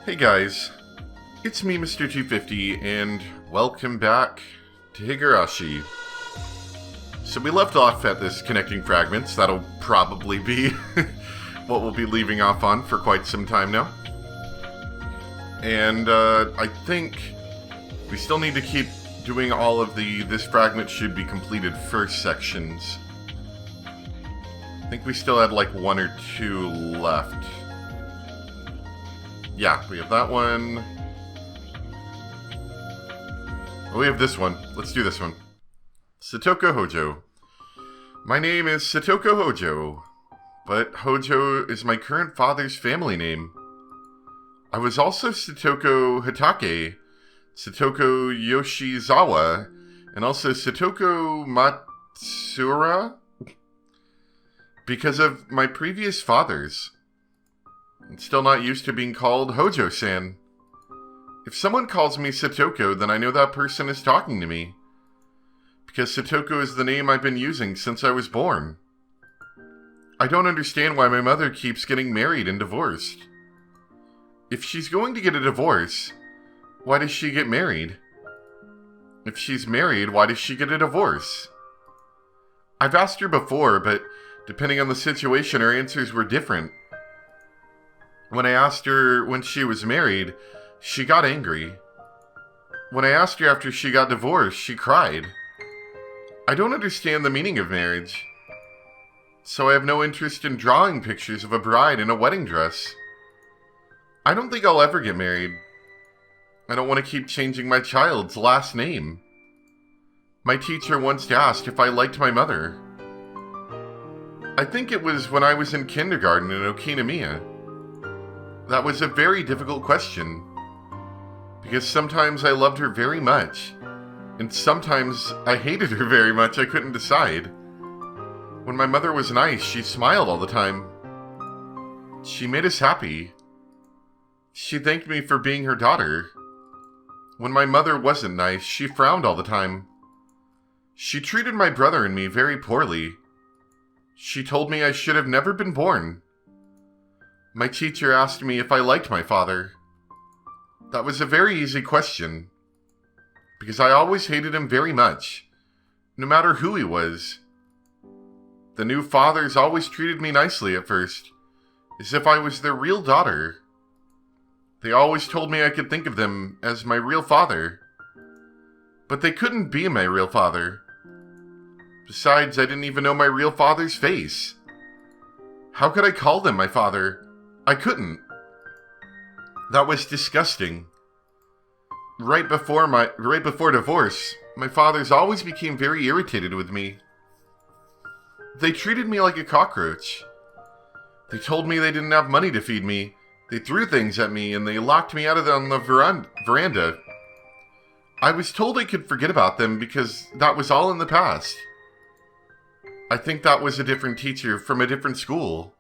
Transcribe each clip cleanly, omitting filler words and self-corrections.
Hey guys, it's me, Mr. 250, and welcome back to Higurashi. So we left off at this connecting fragments. That'll probably be what we'll be leaving off on for quite some time now. And I think we still need to keep doing all of this fragment should be completed first sections. I think we still had like one or two left. Yeah, we have that one. We have this one. Let's do this one. Satoko Hojo. My name is Satoko Hojo, but Hojo is my current father's family name. I was also Satoko Hitake, Satoko Yoshizawa, and also Satoko Matsura because of my previous fathers. I'm still not used to being called Hojo-san. If someone calls me Satoko, then I know that person is talking to me, because Satoko is the name I've been using since I was born. I don't understand why my mother keeps getting married and divorced. If she's going to get a divorce, why does she get married? If she's married, why does she get a divorce? I've asked her before, but depending on the situation, her answers were different. When I asked her when she was married, she got angry. When I asked her after she got divorced, she cried. I don't understand the meaning of marriage, so I have no interest in drawing pictures of a bride in a wedding dress. I don't think I'll ever get married. I don't want to keep changing my child's last name. My teacher once asked if I liked my mother. I think it was when I was in kindergarten in Okinamiya. That was a very difficult question, because sometimes I loved her very much, and sometimes I hated her very much. I couldn't decide. When my mother was nice, she smiled all the time. She made us happy. She thanked me for being her daughter. When my mother wasn't nice, she frowned all the time. She treated my brother and me very poorly. She told me I should have never been born. My teacher asked me if I liked my father. That was a very easy question, because I always hated him very much, no matter who he was. The new fathers always treated me nicely at first, as if I was their real daughter. They always told me I could think of them as my real father, but they couldn't be my real father. Besides, I didn't even know my real father's face. How could I call them my father? I couldn't. That was disgusting. Right before divorce, my fathers always became very irritated with me. They treated me like a cockroach. They told me they didn't have money to feed me. They threw things at me, and they locked me out on the veranda. I was told I could forget about them because that was all in the past. I think that was a different teacher from a different school.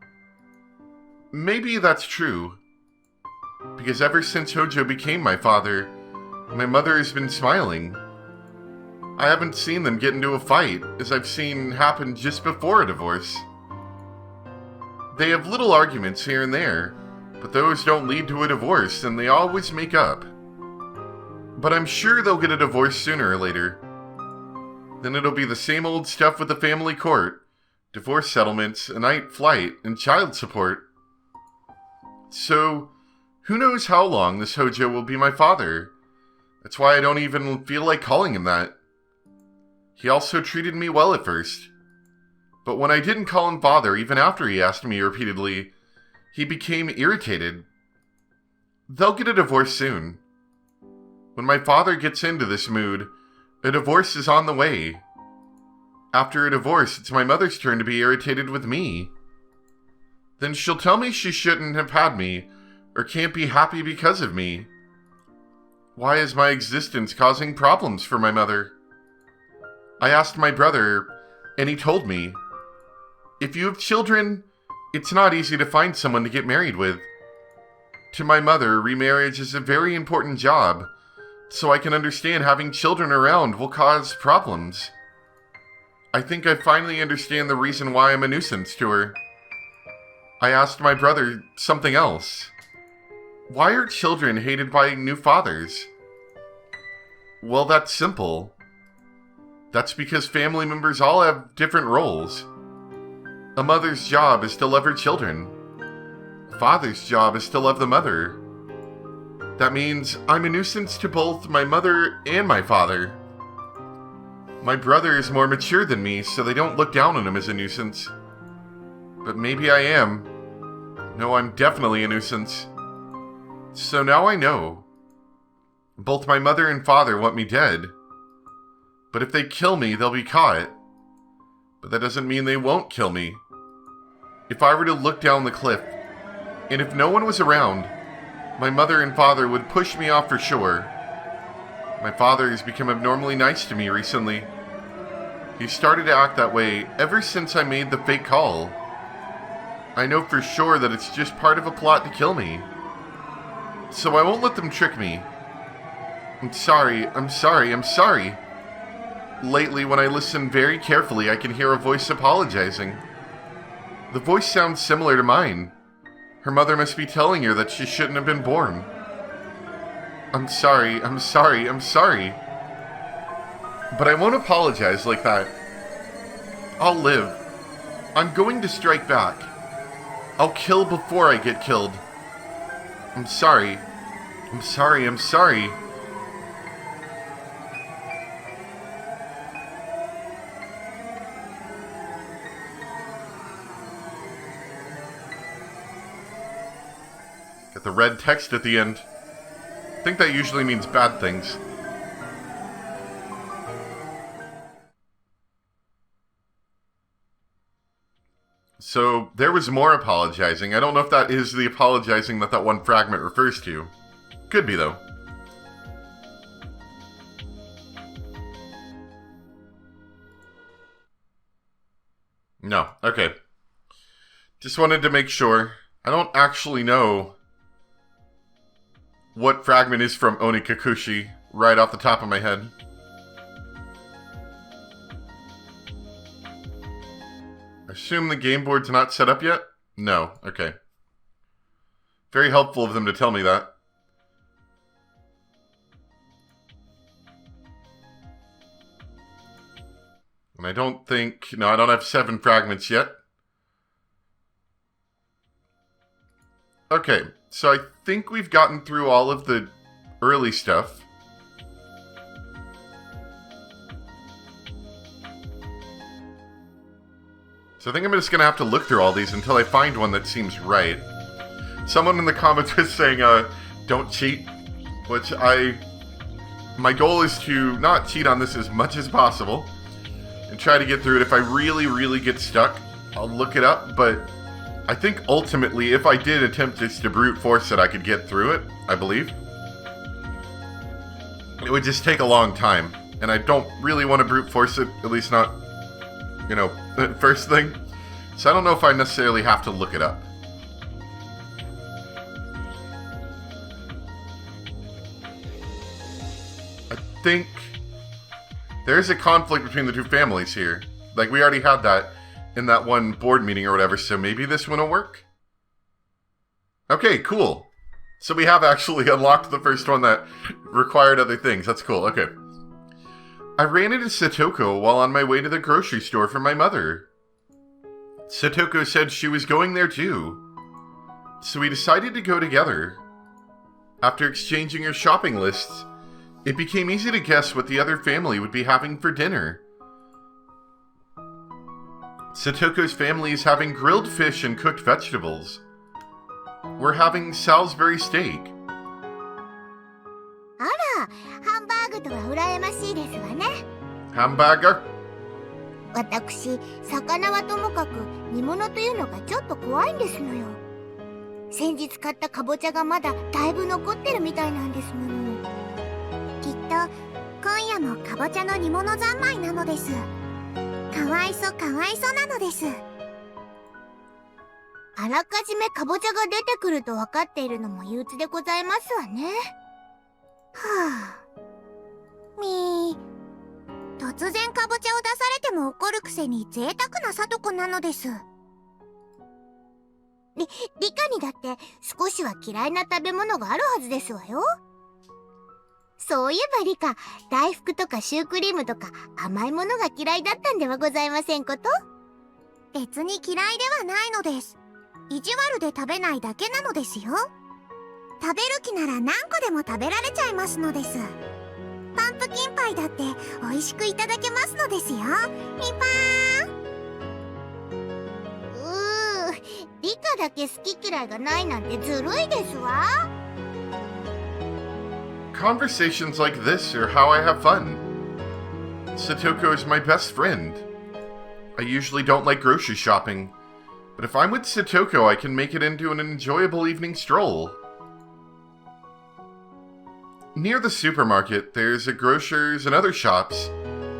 Maybe that's true, because ever since Hojo became my father, my mother has been smiling. I haven't seen them get into a fight, as I've seen happen just before a divorce. They have little arguments here and there, but those don't lead to a divorce, and they always make up. But I'm sure they'll get a divorce sooner or later. Then it'll be the same old stuff with the family court, divorce settlements, a night flight, and child support. So, who knows how long this Hojo will be my father? That's why I don't even feel like calling him that. He also treated me well at first. But when I didn't call him father, even after he asked me repeatedly, he became irritated. They'll get a divorce soon. When my father gets into this mood, a divorce is on the way. After a divorce, it's my mother's turn to be irritated with me. Then she'll tell me she shouldn't have had me, or can't be happy because of me. Why is my existence causing problems for my mother? I asked my brother, and he told me, if you have children, it's not easy to find someone to get married with. To my mother, remarriage is a very important job, so I can understand having children around will cause problems. I think I finally understand the reason why I'm a nuisance to her. I asked my brother something else. Why are children hated by new fathers? Well, that's simple. That's because family members all have different roles. A mother's job is to love her children. A father's job is to love the mother. That means I'm a nuisance to both my mother and my father. My brother is more mature than me, so they don't look down on him as a nuisance. But maybe I am. No, I'm definitely a nuisance. So now I know. Both my mother and father want me dead. But if they kill me, they'll be caught. But that doesn't mean they won't kill me. If I were to look down the cliff, and if no one was around, my mother and father would push me off for sure. My father has become abnormally nice to me recently. He's started to act that way ever since I made the fake call. I know for sure that it's just part of a plot to kill me. So I won't let them trick me. I'm sorry. Lately, when I listen very carefully, I can hear a voice apologizing. The voice sounds similar to mine. Her mother must be telling her that she shouldn't have been born. I'm sorry. But I won't apologize like that. I'll live. I'm going to strike back. I'll kill before I get killed. I'm sorry. Got the red text at the end. I think that usually means bad things. So, there was more apologizing. I don't know if that is the apologizing that one fragment refers to. Could be, though. No, okay. Just wanted to make sure. I don't actually know what fragment is from Onikakushi right off the top of my head. I assume the game board's not set up yet? No, okay. Very helpful of them to tell me that. And I don't think... No, I don't have 7 fragments yet. Okay, so I think we've gotten through all of the early stuff. So I think I'm just going to have to look through all these until I find one that seems right. Someone in the comments was saying, don't cheat, which my goal is to not cheat on this as much as possible and try to get through it. If I really get stuck, I'll look it up, but I think ultimately, if I did attempt just to brute force it, I could get through it, I believe. It would just take a long time, and I don't really want to brute force it, at least not, first thing. So I don't know if I necessarily have to look it up. I think there's a conflict between the two families here. Like, we already had that in that one board meeting or whatever, so maybe this one will work? Okay, cool. So we have actually unlocked the first one that required other things. That's cool, okay. I ran into Satoko while on my way to the grocery store for my mother. Satoko said she was going there too. So we decided to go together. After exchanging our shopping lists, it became easy to guess what the other family would be having for dinner. Satoko's family is having grilled fish and cooked vegetables. We're having Salisbury steak. あら、ハンバーグとは羨ましいですわね。Hamburger? 私、魚はともかく煮物というのがちょっと怖いんですのよ。先日買ったかぼちゃがまだだいぶ残ってるみたいなんですもの。きっと今夜もかぼちゃの煮物三昧なのです。かわいそなのです。あらかじめかぼちゃが出てくると分かっているのも憂鬱でございますわね。はぁ。突然かぼちゃを出されても怒るくせに贅沢なさとこなのです。理科にだって少しは嫌いな食べ物があるはずですわよ。そういえば理科、大福とかシュークリームとか甘いものが嫌いだったんではございませんこと？別に嫌いではないのです。意地悪で食べないだけなのですよ。食べる気なら何個でも食べられちゃいますのです。パンプキンパイだって美味しくいただけますのですよ。リパー。理科だけ好き嫌いがないなんてずるいですわ。Conversations like this are how I have fun. Satoko is my best friend. I usually don't like grocery shopping, but if I'm with Satoko, I can make it into an enjoyable evening stroll. Near the supermarket, there's a grocer's and other shops,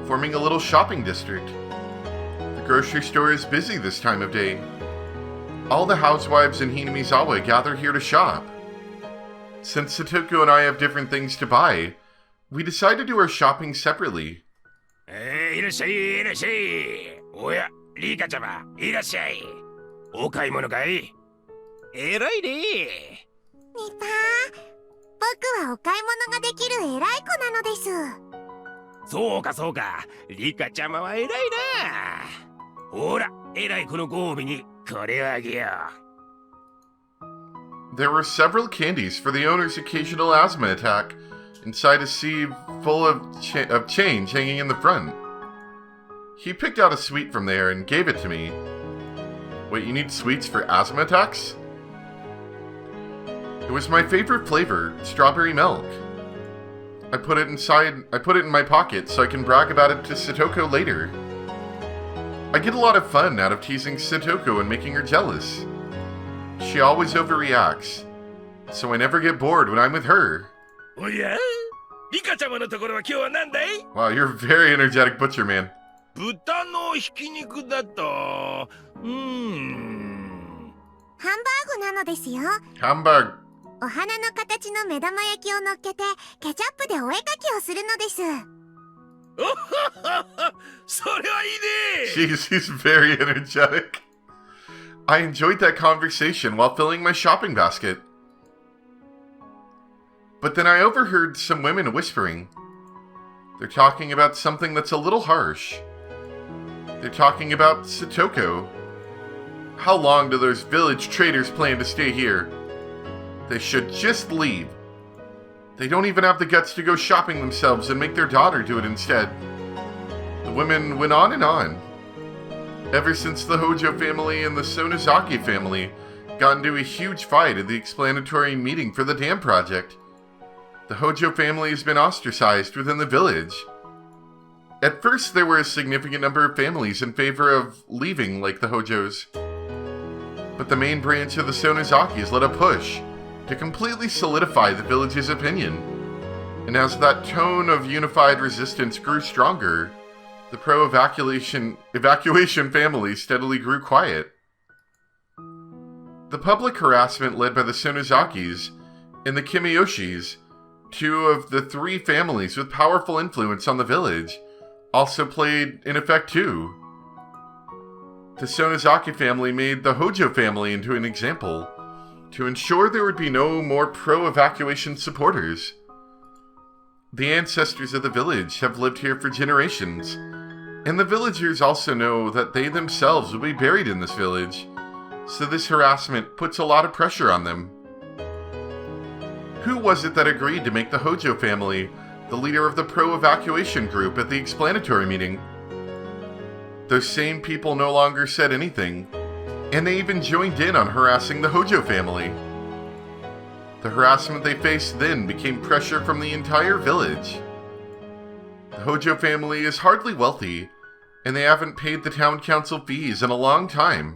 forming a little shopping district. The grocery store is busy this time of day. All the housewives in Hinamizawa gather here to shop. Since Satoko and I have different things to buy, we decide to do our shopping separately. いらっしゃい、いらっしゃい。おや、リカちゃま、いらっしゃい。お買い物かい？えらいね。リパー、僕はお買い物ができる偉い子なのです。そうかそうか、リカちゃまは偉いな。ほら、偉い子のご褒美にこれをあげよう。There were several candies for the owner's occasional asthma attack inside a sieve full of change hanging in the front. He picked out a sweet from there and gave it to me. Wait, you need sweets for asthma attacks? It was my favorite flavor, strawberry milk. I put it in my pocket so I can brag about it to Satoko later. I get a lot of fun out of teasing Satoko and making her jealous. She always overreacts, so I never get bored when I'm with her. おや？リカちゃまのところは今日は何だい？ Wow, you're a very energetic butcher man. 豚のひき肉だと。ハンバーグなのですよ。Hamburg. お花の形の目玉焼きを乗っけてケチャップでお絵かきをするのです。おははは、それはいいね。Jeez, he's very energetic. I enjoyed that conversation while filling my shopping basket. But then I overheard some women whispering. They're talking about something that's a little harsh. They're talking about Satoko. How long do those village traders plan to stay here? They should just leave. They don't even have the guts to go shopping themselves and make their daughter do it instead. The women went on and on. Ever since the Hojo family and the Sonozaki family got into a huge fight at the explanatory meeting for the dam project, the Hojo family has been ostracized within the village. At first, there were a significant number of families in favor of leaving like the Hojos. But the main branch of the Sonozakis led a push to completely solidify the village's opinion. And as that tone of unified resistance grew stronger, the pro-evacuation family steadily grew quiet. The public harassment led by the Sonozakis and the Kimiyoshis, two of the three families with powerful influence on the village, also played in effect too. The Sonozaki family made the Hojo family into an example to ensure there would be no more pro-evacuation supporters. The ancestors of the village have lived here for generations, and the villagers also know that they themselves will be buried in this village, so this harassment puts a lot of pressure on them. Who was it that agreed to make the Hojo family the leader of the pro-evacuation group at the explanatory meeting? Those same people no longer said anything, and they even joined in on harassing the Hojo family. The harassment they faced then became pressure from the entire village. The Hojo family is hardly wealthy, and they haven't paid the town council fees in a long time.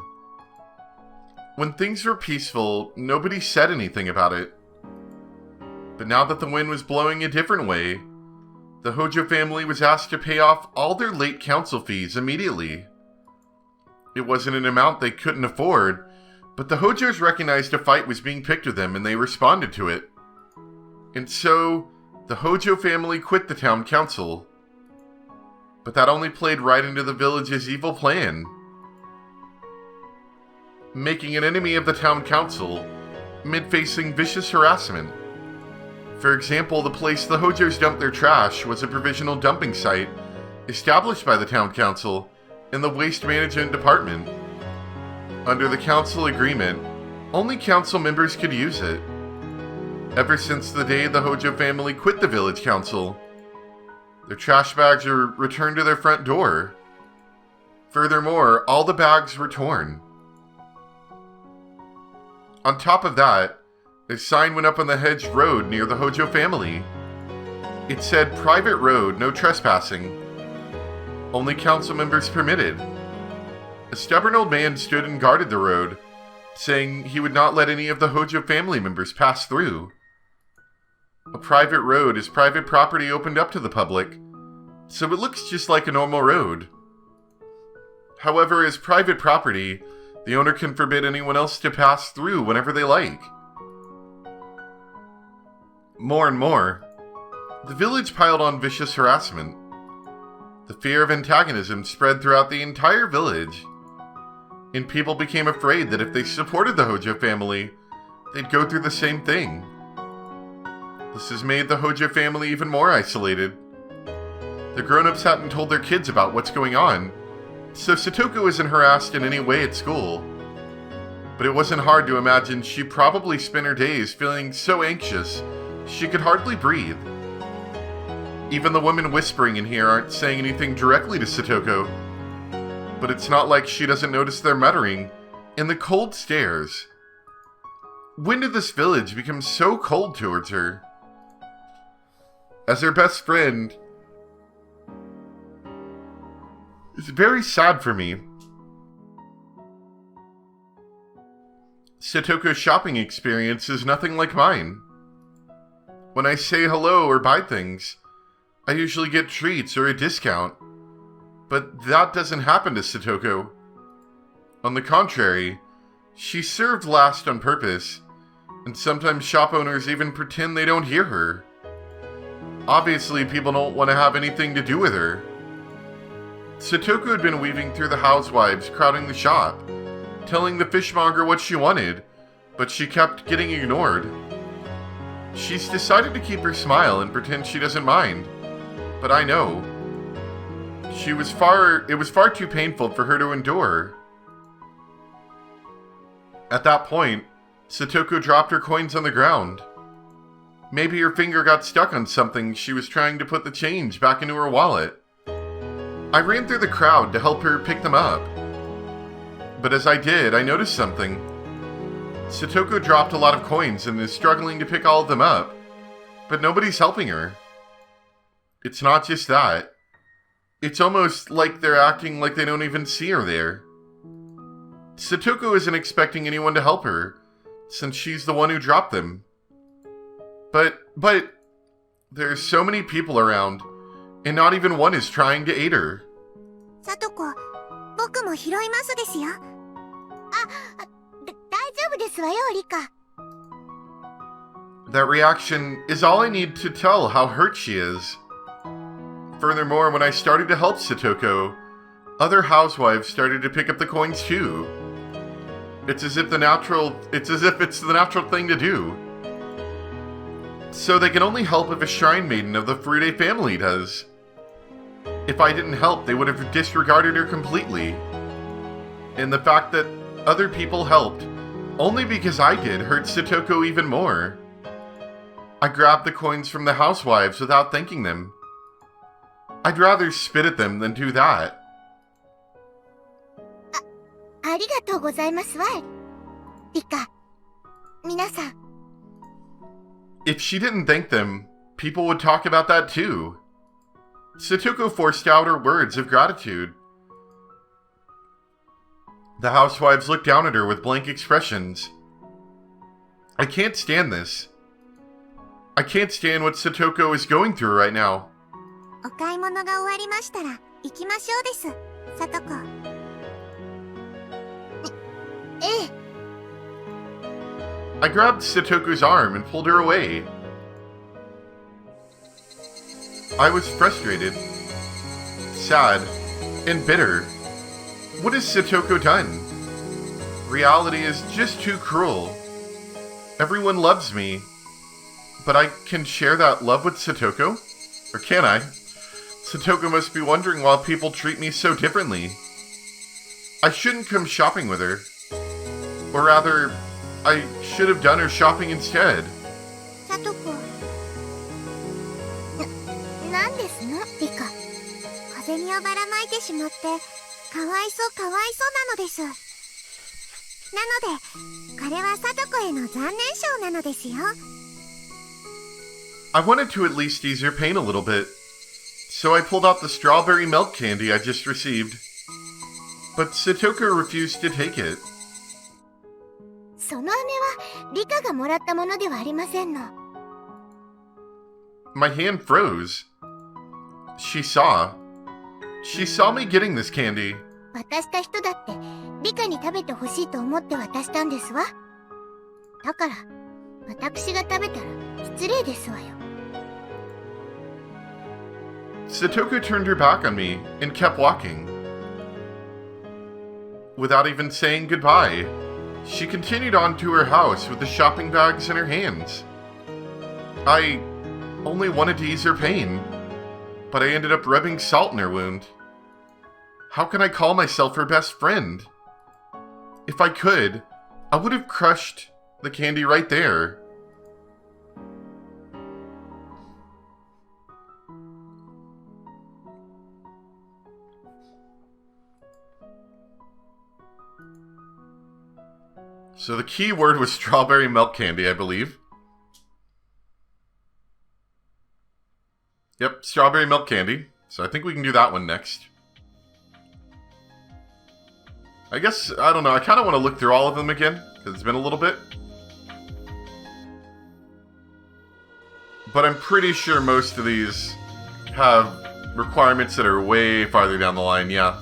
When things were peaceful, nobody said anything about it. But now that the wind was blowing a different way, the Hojo family was asked to pay off all their late council fees immediately. It wasn't an amount they couldn't afford, but the Hojos recognized a fight was being picked with them and they responded to it. And so, the Hojo family quit the town council. But that only played right into the village's evil plan. making an enemy of the town council amid facing vicious harassment. For example, the place the Hojos dumped their trash was a provisional dumping site established by the town council in the waste management department. Under the council agreement, only council members could use it. Ever since the day the Hojo family quit the village council, their trash bags were returned to their front door. Furthermore, all the bags were torn. On top of that, a sign went up on the hedged road near the Hojo family. It said, "Private road, no trespassing. Only council members permitted." A stubborn old man stood and guarded the road, saying he would not let any of the Hojo family members pass through. A private road is private property opened up to the public, so it looks just like a normal road. However, as private property, the owner can forbid anyone else to pass through whenever they like. More and more, the village piled on vicious harassment. The fear of antagonism spread throughout the entire village, and people became afraid that if they supported the Hojo family, they'd go through the same thing. This has made the Hojo family even more isolated. The grown-ups hadn't told their kids about what's going on, so Satoko isn't harassed in any way at school. But it wasn't hard to imagine she probably spent her days feeling so anxious she could hardly breathe. Even the women whispering in here aren't saying anything directly to Satoko, but it's not like she doesn't notice their muttering and the cold stares. When did this village become so cold towards her? As her best friend, it's very sad for me. Satoko's shopping experience is nothing like mine. When I say hello or buy things, I usually get treats or a discount. But that doesn't happen to Satoko. On the contrary, she's served last on purpose, and sometimes shop owners even pretend they don't hear her. Obviously, people don't want to have anything to do with her. Satoko had been weaving through the housewives crowding the shop, telling the fishmonger what she wanted, but she kept getting ignored. She's decided to keep her smile and pretend she doesn't mind, but I know. It was far too painful for her to endure. At that point, Satoko dropped her coins on the ground. Maybe her finger got stuck on something she was trying to put the change back into her wallet. I ran through the crowd to help her pick them up. But as I did, I noticed something. Satoko dropped a lot of coins and is struggling to pick all of them up, but nobody's helping her. It's not just that. It's almost like they're acting like they don't even see her there. Satoko isn't expecting anyone to help her, since she's the one who dropped them. But, there's so many people around, and not even one is trying to aid her. さとこ、僕も拾いますですよ。大丈夫ですわよ、リカ。 That reaction is all I need to tell how hurt she is. Furthermore, when I started to help Satoko, other housewives started to pick up the coins too. It's as if it's the natural thing to do. So they can only help if a shrine maiden of the Furude family does. If I didn't help, they would have disregarded her completely. And the fact that other people helped, only because I did, hurt Satoko even more. I grabbed the coins from the housewives without thanking them. I'd rather spit at them than do that. ありがとうございますわ、リカ。皆さん。 If she didn't thank them, people would talk about that too. Satoko forced out her words of gratitude. The housewives looked down at her with blank expressions. I can't stand this. I can't stand what Satoko is going through right now. お買い物が終わりましたら行きましょうです、さとこ。ええ。 I grabbed Satoko's arm and pulled her away. I was frustrated, sad, and bitter. What has Satoko done? Reality is just too cruel. Everyone loves me, but I can share that love with Satoko? Or can I? Satoko must be wondering why people treat me so differently. I shouldn't come shopping with her. Or rather, I should have done her shopping instead. さとこ。なんですのリカ。風にをばらまいてしまって、かわいそうなのです。なので、これはさとこへの残念賞なのですよ。I wanted to at least ease her pain a little bit, so I pulled out the strawberry milk candy I just received. But Satoko refused to take it. その飴はリカがもらったものではありませんの。My hand froze. She saw me getting this candy. 渡した人だってリカに食べてほしいと思って渡したんですわ。だから私が食べたら失礼ですわよ。Satoko turned her back on me and kept walking. Without even saying goodbye, she continued on to her house with the shopping bags in her hands. I only wanted to ease her pain, but I ended up rubbing salt in her wound. How can I call myself her best friend? If I could, I would have crushed the candy right there. So the key word was strawberry milk candy, I believe. Yep, strawberry milk candy. So I think we can do that one next. I guess, I don't know, I kind of want to look through all of them again, because it's been a little bit. But I'm pretty sure most of these have requirements that are way farther down the line, yeah.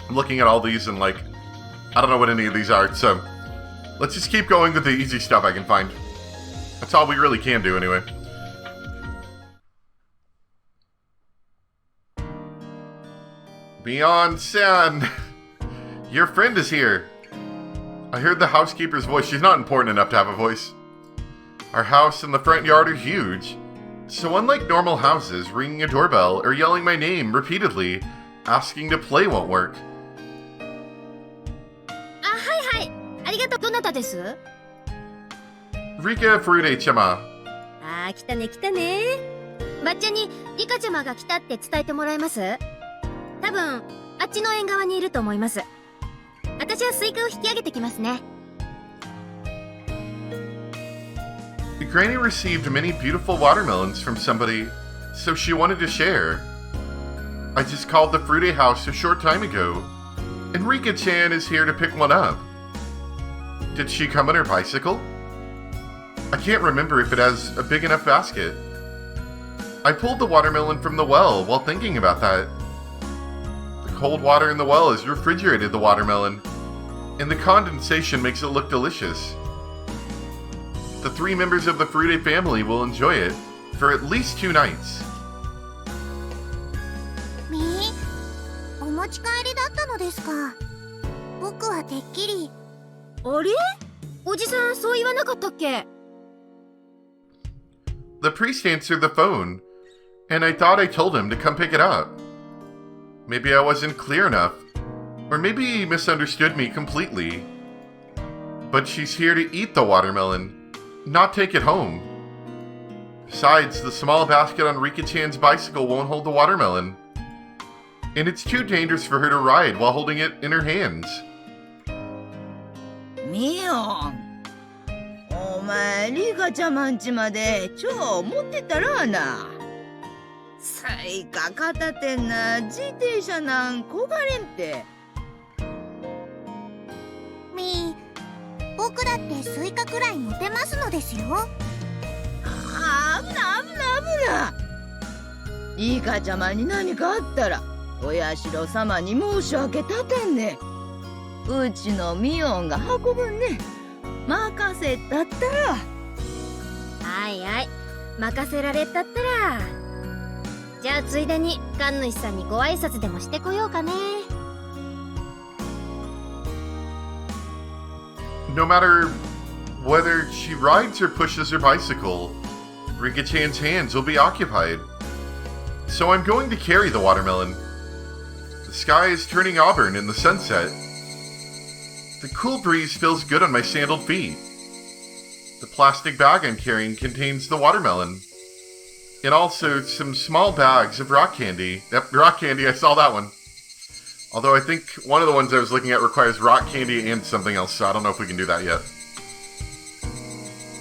I'm looking at all these and like, I don't know what any of these are, so let's just keep going with the easy stuff I can find. That's all we really can do anyway. Beyond San, your friend is here. I heard the housekeeper's voice. She's not important enough to have a voice. Our house and the front yard are huge. So unlike normal houses, ringing a doorbell or yelling my name repeatedly, asking to play won't work. はいはい。ありがとう。どなたです？ Rika Furude-chama. 来たね。抹茶にリカちゃまが来たって伝えてもらえます？多分、あっちの縁側にいると思います。私はスイカを引き上げてきますね。Granny received many beautiful watermelons from somebody, so she wanted to share. I just called the Furude house a short time ago, and Rika-chan is here to pick one up. Did she come on her bicycle? I can't remember if it has a big enough basket. I pulled the watermelon from the well while thinking about that. The cold water in the well has refrigerated the watermelon, and the condensation makes it look delicious. The 3 members of the Furude family will enjoy it for at least 2 nights. お持ち帰りだったのですか。僕はてっきり。あれ？おじさんそう言わなかったっけ？ The priest answered the phone, and I thought I told him to come pick it up. Maybe I wasn't clear enough, or maybe he misunderstood me completely. But she's here to eat the watermelon, not take it home. Besides, the small basket on Rika-chan's bicycle won't hold the watermelon, and it's too dangerous for her to ride while holding it in her hands. ミオン、お前リカちゃまんちまで超持ってったらな。スイカ片手な自転車なんこがれんて。僕だってスイカくらい持てますのですよ。危な。リカちゃまに何かあったらお社様に申し訳立てんね。うちのミオンが運ぶんね。任せたったら。はい任せられたったら。じゃあついでに神主さんにご挨拶でもしてこようかね。No matter whether she rides or pushes her bicycle, Rika-chan's hands will be occupied. So I'm going to carry the watermelon. The sky is turning auburn in the sunset. The cool breeze feels good on my sandaled feet. The plastic bag I'm carrying contains the watermelon. And also some small bags of rock candy. Yep, rock candy, I saw that one. Although I think one of the ones I was looking at requires rock candy and something else, so I don't know if we can do that yet.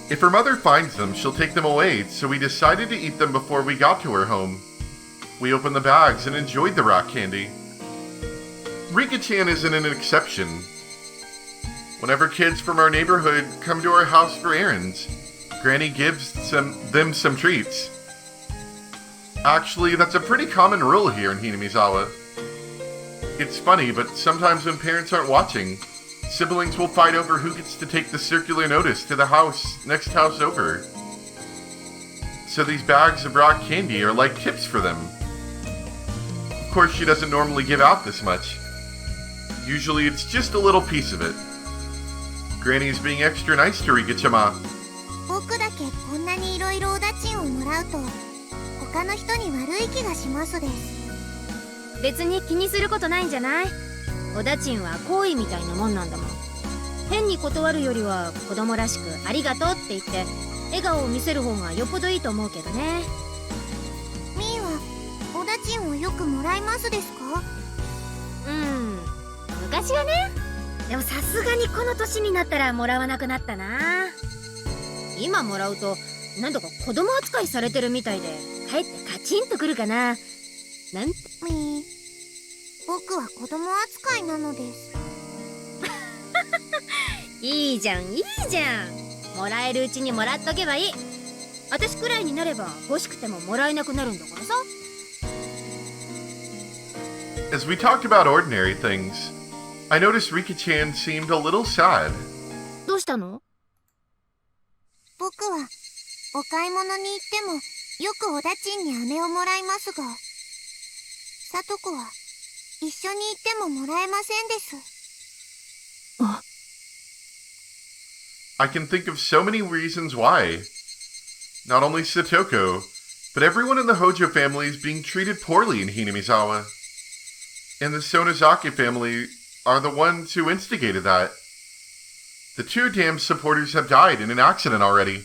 If her mother finds them, she'll take them away, so we decided to eat them before we got to her home. We opened the bags and enjoyed the rock candy. Rika-chan isn't an exception. Whenever kids from our neighborhood come to our house for errands, Granny gives them some treats. Actually, that's a pretty common rule here in Hinamizawa. It's funny, but sometimes when parents aren't watching, siblings will fight over who gets to take the circular notice to the next house over. So these bags of rock candy are like tips for them. Of course, she doesn't normally give out this much. Usually it's just a little piece of it. Granny's being extra nice to Rika-chama. 僕だけこんなにいろいろお駄賃をもらうと他の人に悪い気がしますです。別に気にすることないんじゃない？お駄賃は好意みたいなもんなんだもん。変に断るよりは子供らしくありがとうって言って笑顔を見せる方がよっぽどいいと思うけどね。みーはお駄賃をよくもらいますですか？昔はね。でもさすがにこの年になったらもらわなくなったな。今もらうとなんだか子供扱いされてるみたいでかえってカチンとくるかな。なんてみー、僕は子供扱いなのです。いいじゃんいいじゃん。もらえるうちにもらっとけばいい。私くらいになれば欲しくてももらえなくなるんだからさ。As we talked about ordinary things, I noticed Rika-chan seemed a little sad. どうしたの？僕はお買い物に行ってもよくお駄賃に飴をもらいますが、さとこは一緒に行ってももらえませんです。I can think of so many reasons why. Not only Satoko, but everyone in the Hojo family is being treated poorly in Hinamizawa. And the Sonozaki family are the ones who instigated that. The two damn supporters have died in an accident already.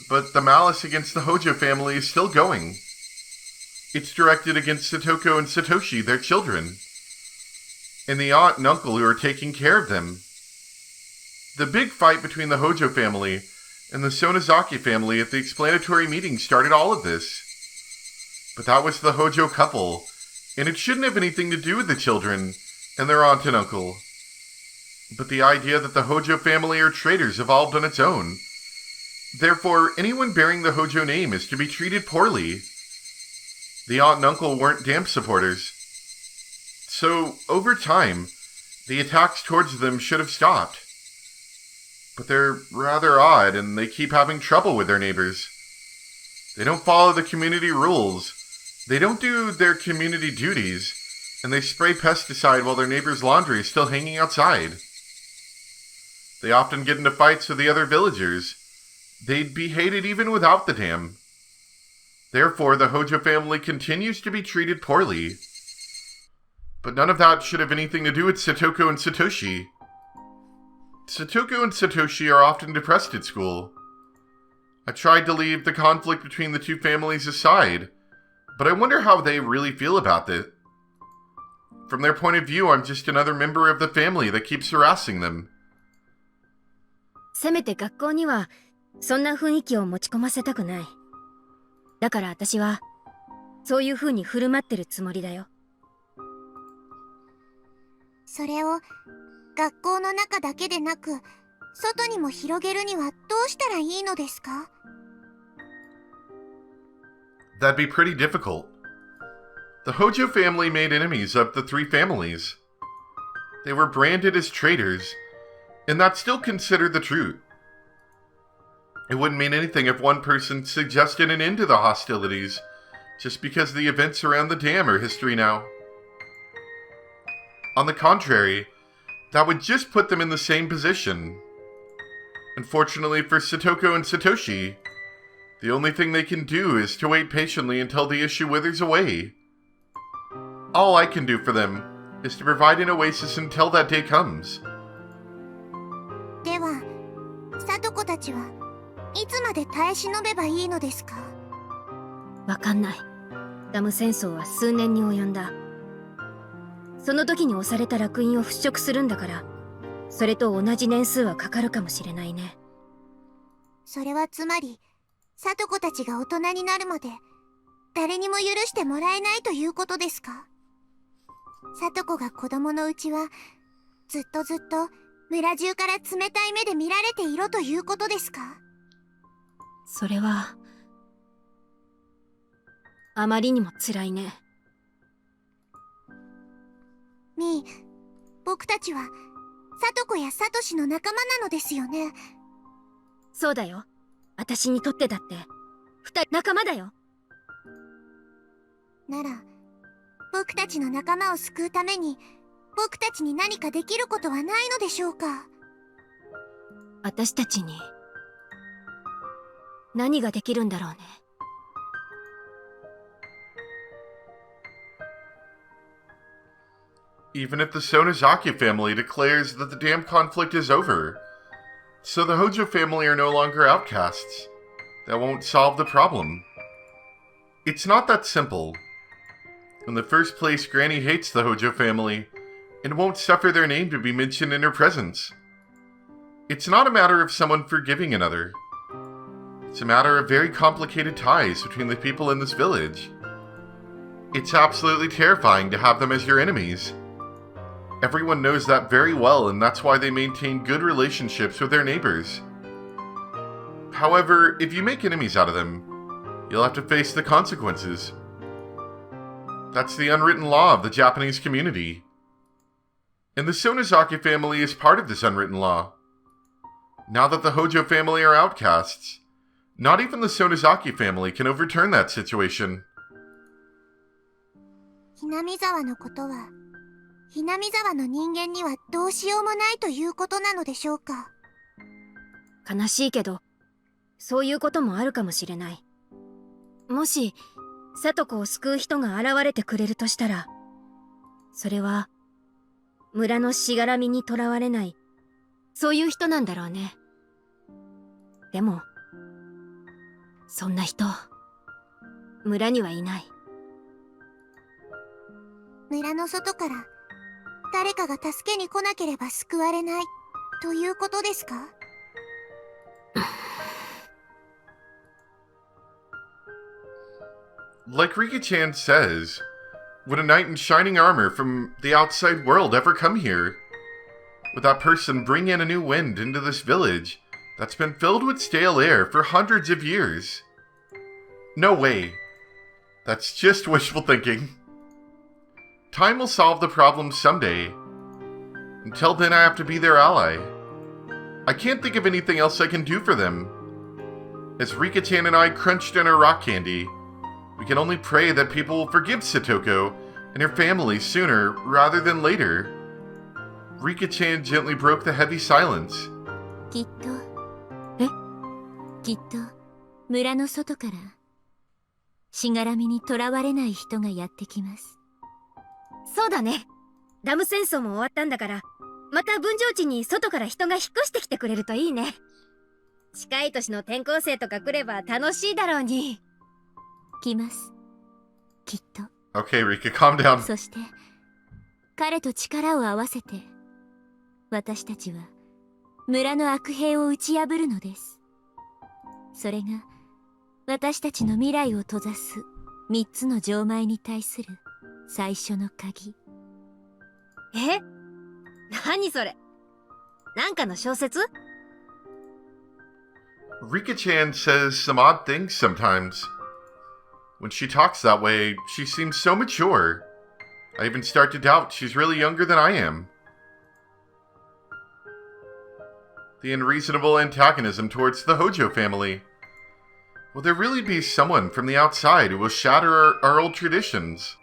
But the malice against the Hojo family is still going. It's directed against Satoko and Satoshi, their children, and the aunt and uncle who are taking care of them. The big fight between the Hojo family and the Sonozaki family at the explanatory meeting started all of this. But that was the Hojo couple, and it shouldn't have anything to do with the children and their aunt and uncle. But the idea that the Hojo family are traitors evolved on its own. Therefore, anyone bearing the Hojo name is to be treated poorly. The aunt and uncle weren't damp supporters. So, over time, the attacks towards them should have stopped. But they're rather odd, and they keep having trouble with their neighbors. They don't follow the community rules. They don't do their community duties, and they spray pesticide while their neighbor's laundry is still hanging outside. They often get into fights with the other villagers. They'd be hated even without the dam. Therefore, the Hojo family continues to be treated poorly. But none of that should have anything to do with Satoko and Satoshi. Satoko and Satoshi are often depressed at school. I tried to leave the conflict between the two families aside, but I wonder how they really feel about it. From their point of view, I'm just another member of the family that keeps harassing them. せめて学校にはそんな雰囲気を持ち込ませたくない。だから私はそういう風に振る舞ってるつもりだよ。それを学校の中だけでなく外にも広げるにはどうしたらいいのですか？ That'd be pretty difficult. The Hojo family made enemies of the three families. They were branded as traitors, and that's still considered the truth. It wouldn't mean anything if one person suggested an end to the hostilities, just because the events around the dam are history now. On the contrary, that would just put them in the same position. Unfortunately for Satoko and Satoshi, the only thing they can do is to wait patiently until the issue withers away. All I can do for them is to provide an oasis until that day comes. では、さとこたちはいつまで耐え忍べばいいのですか？わかんない。ダム戦争は数年に及んだ。その時に押された烙印を払拭するんだから、それと同じ年数はかかるかもしれないね。それはつまり、さとこたちが大人になるまで誰にも許してもらえないということですか？さとこが子供のうちはずっと村中から冷たい目で見られていろということですか？それはあまりにも辛いね。みー、僕たちはさとこやさとしの仲間なのですよね。そうだよ。私にとってだって二人仲間だよ。なら僕たちの仲間を救うために僕たちに何かできることはないのでしょうか？私たちに何ができるんだろうね。Even if the Sonozaki family declares that the dam conflict is over, so the Hojo family are no longer outcasts, that won't solve the problem. It's not that simple. In the first place, Granny hates the Hojo family and won't suffer their name to be mentioned in her presence. It's not a matter of someone forgiving another. It's a matter of very complicated ties between the people in this village. It's absolutely terrifying to have them as your enemies. Everyone knows that very well, and that's why they maintain good relationships with their neighbors. However, if you make enemies out of them, you'll have to face the consequences. That's the unwritten law of the Japanese community. And the Sonozaki family is part of this unwritten law. Now that the Hojo family are outcasts, not even the Sonozaki family can overturn that situation. ひなみ沢のことはひなみ沢の人間にはどうしようもないということなのでしょうか？悲しいけど、そういうこともあるかもしれない。もし、里子を救う人が現れてくれるとしたら、それは、村のしがらみにとらわれない、そういう人なんだろうね。でも、そんな人、村にはいない。村の外から誰かが助けに来なければ救われないということですか？Like Rika-chan says, would a knight in shining armor from the outside world ever come here? Would that person bring in a new wind into this village that's been filled with stale air for hundreds of years? No way. That's just wishful thinking. Time will solve the problem someday. Until then, I have to be their ally. I can't think of anything else I can do for them. As Rika-chan and I crunched in our rock candy, we can only pray that people will forgive Satoko and her family sooner rather than later. Rika-chan gently broke the heavy silence. きっと村の外からしがらみにとらわれない人がやってきます。そうだね。ダム戦争も終わったんだから、また分譲地に外から人が引っ越してきてくれるといいね。近い年の転校生とか来れば楽しいだろうに。来ます。きっと。Okay, Rika, calm down. そして彼と力を合わせて私たちは村の悪兵を打ち破るのです。それが私たちの未来を閉ざす3つの錠前に対する最初の鍵。え？何それ？なんかの小説？ Rika-chan says some odd things sometimes. When she talks that way, she seems so mature. I even start to doubt she's really younger than I am. The unreasonable antagonism towards the Hojo family. Will there really be someone from the outside who will shatter our old traditions?